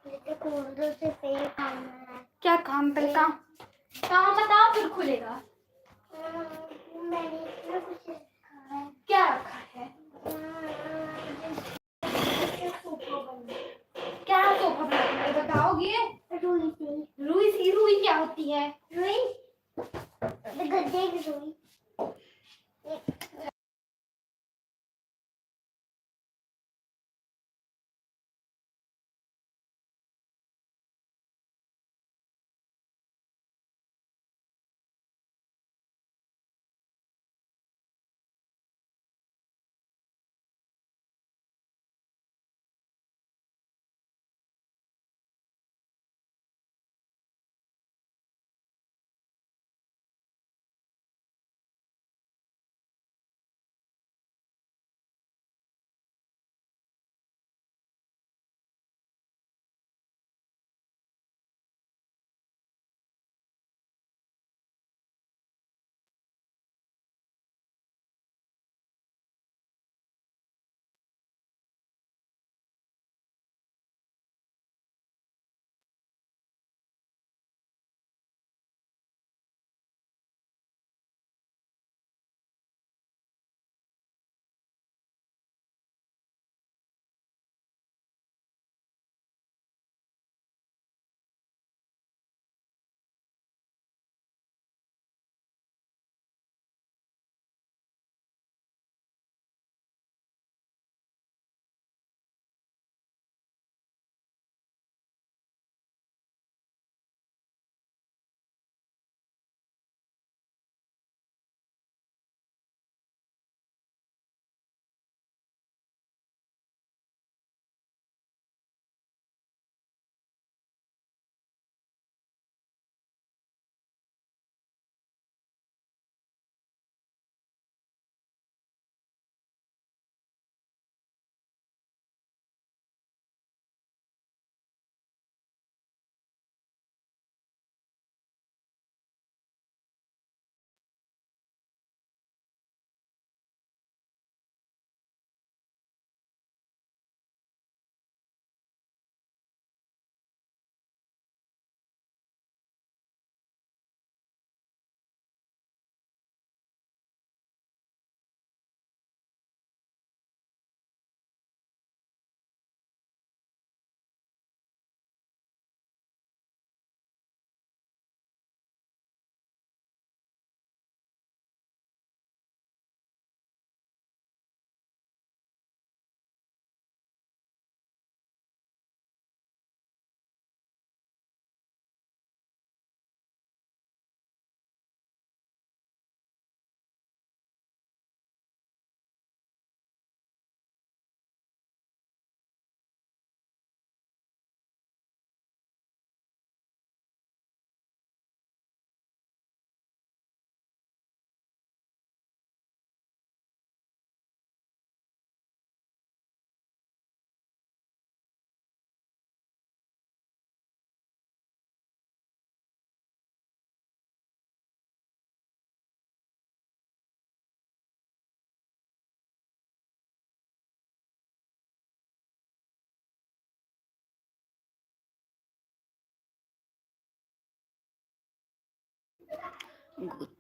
से फिर खाना है। क्या काम तेरे काम बताओ फिर खुलेगा। मैंने कुछ रखा है। क्या रखा है? क्या सोफा बना के बताओगे? रुई रुई क्या होती है? रुई गद्दे की रुई।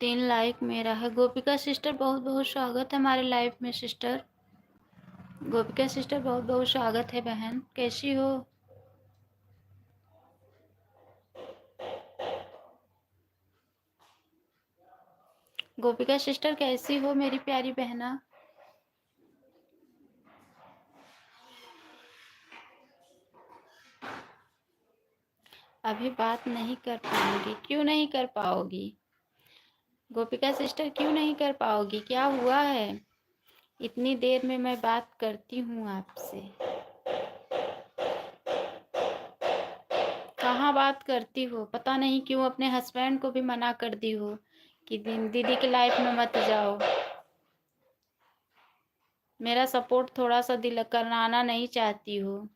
तीन लाइक मेरा है। गोपिका सिस्टर बहुत बहुत स्वागत है हमारे लाइफ में सिस्टर। गोपिका सिस्टर बहुत बहुत स्वागत है बहन, कैसी हो? गोपिका सिस्टर कैसी हो मेरी प्यारी बहना? अभी बात नहीं कर पाऊंगी, क्यों नहीं कर पाओगी गोपिका सिस्टर, क्यों नहीं कर पाओगी? क्या हुआ है? इतनी देर में मैं बात करती हूँ आपसे, कहाँ बात करती हो? पता नहीं क्यों अपने हस्बैंड को भी मना कर दी हो कि दीदी के लाइफ में मत जाओ। मेरा सपोर्ट थोड़ा सा दिल कराना नहीं चाहती हो।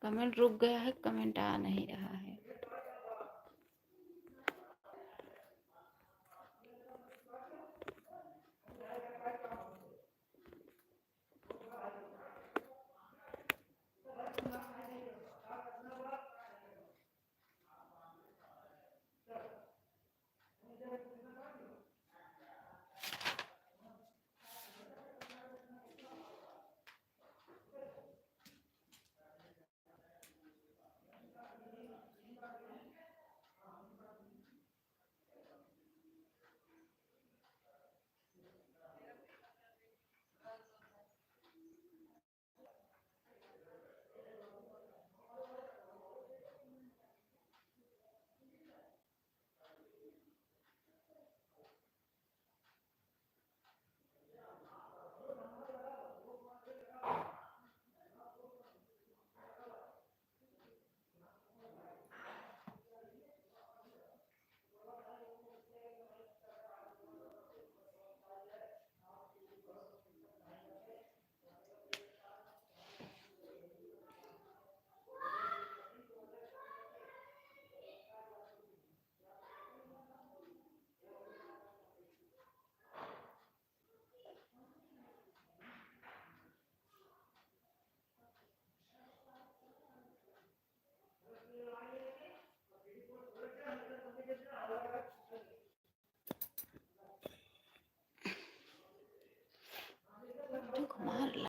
कमेंट रुक गया है, कमेंट आ नहीं रहा है।